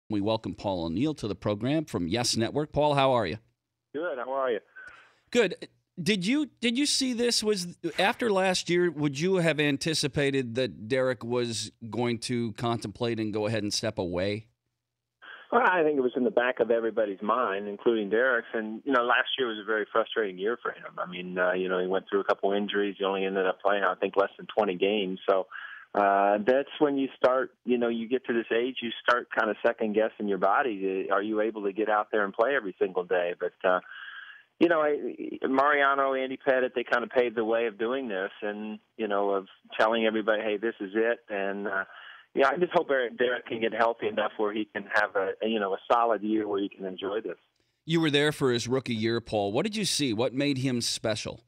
We welcome Paul O'Neill to the program from Yes Network. Paul, how are you? Good. How are you? Good. Did you see this? Was after last year, would you have anticipated that Derek was going to contemplate and go ahead and step away? Well, I think it was in the back of everybody's mind, including Derek's. And, last year was a very frustrating year for him. I mean, he went through a couple injuries. He only ended up playing, I think, less than 20 games. So that's when you start, you get to this age, you start kind of second-guessing your body. Are you able to get out there and play every single day? But, Mariano, Andy Pettit, they kind of paved the way of doing this and, of telling everybody, hey, this is it. And, I just hope Derek can get healthy enough where he can have a solid year where he can enjoy this. You were there for his rookie year, Paul. What did you see? What made him special?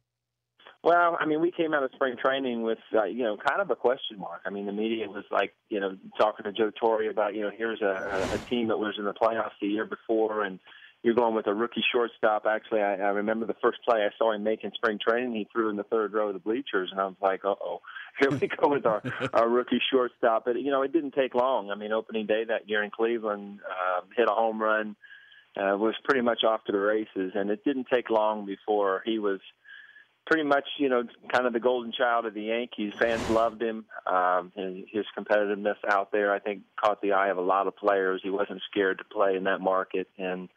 Well, I mean, we came out of spring training with, kind of a question mark. I mean, the media was like, talking to Joe Torre about, here's a team that was in the playoffs the year before, and you're going with a rookie shortstop. Actually, I remember the first play I saw him make in spring training, he threw in the third row of the bleachers, and I was like, uh-oh, here we go with our rookie shortstop. But, it didn't take long. I mean, opening day that year in Cleveland, hit a home run, was pretty much off to the races, and it didn't take long before he was pretty much, kind of the golden child of the Yankees. Fans loved him. And his competitiveness out there, I think, caught the eye of a lot of players. He wasn't scared to play in that market, and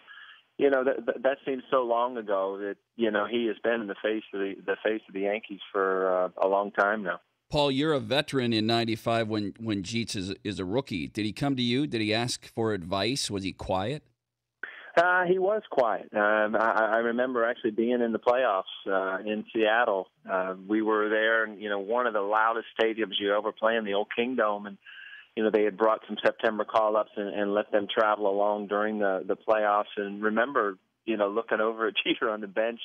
that seems so long ago that he has been in the face of the Yankees for a long time now. Paul, you're a veteran in '95 when Jeets is a rookie. Did he come to you? Did he ask for advice? Was he quiet? He was quiet. I remember actually being in the playoffs in Seattle. We were there, and one of the loudest stadiums you ever play in, the old Kingdome, and they had brought some September call-ups and let them travel along during the playoffs. And remember, looking over at Jeter on the bench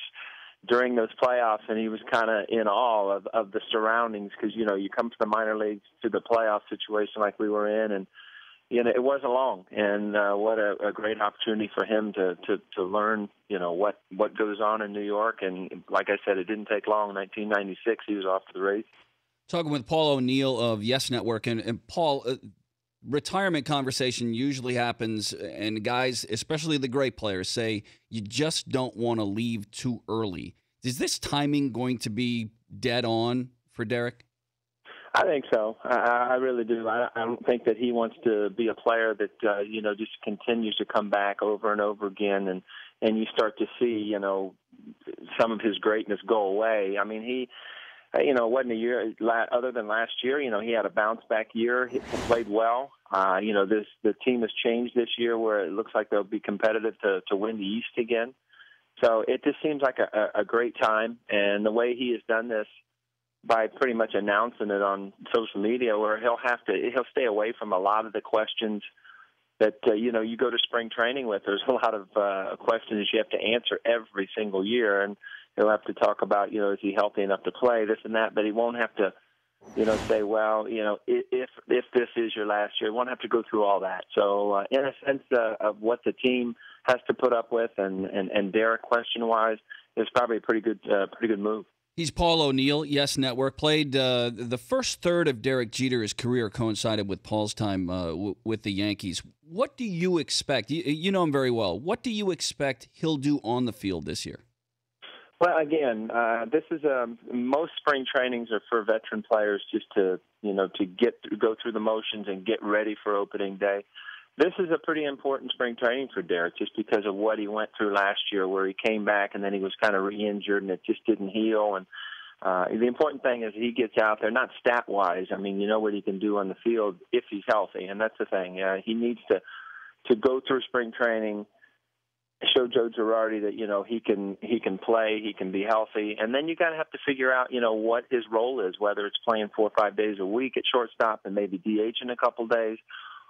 during those playoffs, and he was kind of in awe of the surroundings because, you come from the minor leagues to the playoff situation like we were in, and, it wasn't long. And what a great opportunity for him to learn, what goes on in New York. And like I said, it didn't take long. In 1996, he was off to the races. Talking with Paul O'Neill of Yes Network. And Paul, retirement conversation usually happens, and guys, especially the great players, say you just don't want to leave too early. Is this timing going to be dead on for Derek? I think so. I really do. I don't think that he wants to be a player that, just continues to come back over and over again, and you start to see, some of his greatness go away. I mean, he wasn't a year other than last year. He had a bounce back year. He played well. The team has changed this year where it looks like they'll be competitive to win the East again. So it just seems like a great time. And the way he has done this by pretty much announcing it on social media, where he'll stay away from a lot of the questions that, you go to spring training with. There's a lot of questions you have to answer every single year. And he'll have to talk about, is he healthy enough to play, this and that, but he won't have to, say, well, if this is your last year, he won't have to go through all that. So in a sense of what the team has to put up with and Derek question-wise, is probably a pretty good move. He's Paul O'Neill, Yes Network. Played the first third of Derek Jeter's career coincided with Paul's time with the Yankees. What do you expect? You know him very well. What do you expect he'll do on the field this year? Well, again, this is most spring trainings are for veteran players just to go through the motions and get ready for opening day. This is a pretty important spring training for Derek just because of what he went through last year, where he came back and then he was kind of re-injured and it just didn't heal. And the important thing is he gets out there, not stat-wise. I mean, you know what he can do on the field if he's healthy, and that's the thing. He needs to go through spring training, show Joe Girardi that he can play, he can be healthy, and then you got to have to figure out what his role is, whether it's playing 4 or 5 days a week at shortstop and maybe DH in a couple days,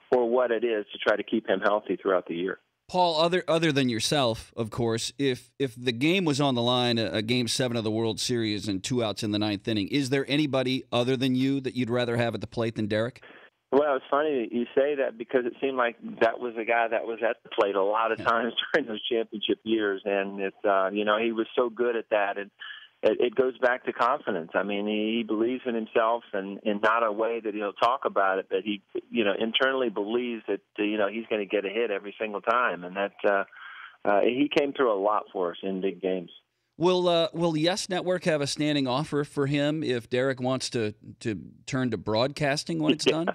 or what it is to try to keep him healthy throughout the year. Paul, other than yourself, of course, if the game was on the line, a Game 7 of the World Series and 2 outs in the 9th inning, is there anybody other than you that you'd rather have at the plate than Derek? Well, it's funny that you say that because it seemed like that was a guy that was at the plate a lot of times during those championship years, and it's he was so good at that. And it goes back to confidence. I mean, he believes in himself, and in not a way that he'll talk about it, but he, internally believes that, he's going to get a hit every single time. And that he came through a lot for us in big games. Will Yes Network have a standing offer for him if Derek wants to turn to broadcasting when it's done?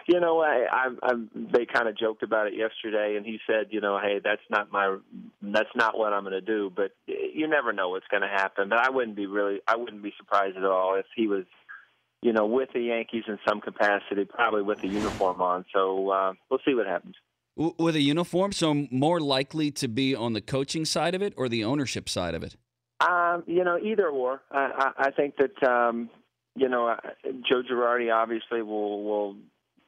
They kind of joked about it yesterday, and he said, hey, that's not what I'm going to do. But you never know what's going to happen. But I wouldn't be surprised at all if he was, with the Yankees in some capacity, probably with the uniform on. So we'll see what happens. With a uniform, so more likely to be on the coaching side of it or the ownership side of it? Either or. I think that, Joe Girardi obviously will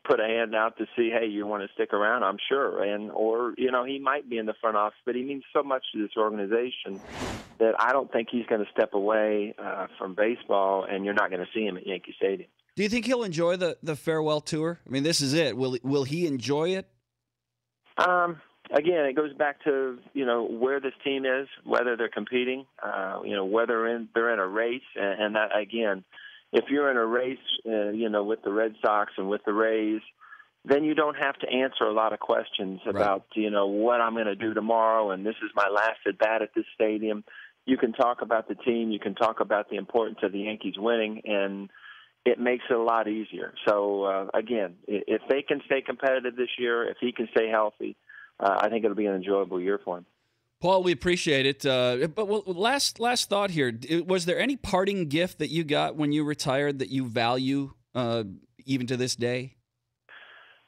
put a hand out to see, hey, you want to stick around, I'm sure. Or he might be in the front office, but he means so much to this organization that I don't think he's going to step away from baseball, and you're not going to see him at Yankee Stadium. Do you think he'll enjoy the farewell tour? I mean, this is it. Will he enjoy it? Again, it goes back to, where this team is, whether they're competing, whether they're in a race. And that, again, if you're in a race, with the Red Sox and with the Rays, then you don't have to answer a lot of questions about, what I'm going to do tomorrow, and this is my last at-bat at this stadium. You can talk about the team. You can talk about the importance of the Yankees winning, and it makes it a lot easier. So, again, if they can stay competitive this year, if he can stay healthy, I think it'll be an enjoyable year for him. Paul, we appreciate it. But last thought here. Was there any parting gift that you got when you retired that you value even to this day?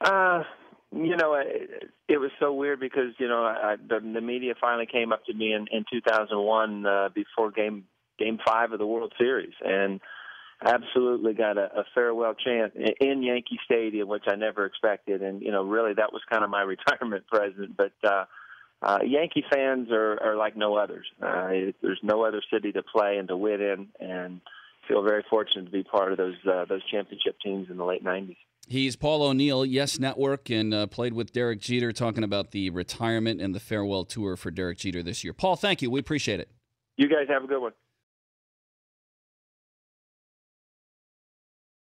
It was so weird because, the media finally came up to me in 2001 before Game 5 of the World Series, and absolutely got a farewell chant in Yankee Stadium, which I never expected. And, really that was kind of my retirement present. But Yankee fans are like no others. There's no other city to play and to win in, and feel very fortunate to be part of those championship teams in the late 90s. He's Paul O'Neill, Yes Network, and played with Derek Jeter, talking about the retirement and the farewell tour for Derek Jeter this year. Paul, thank you. We appreciate it. You guys have a good one.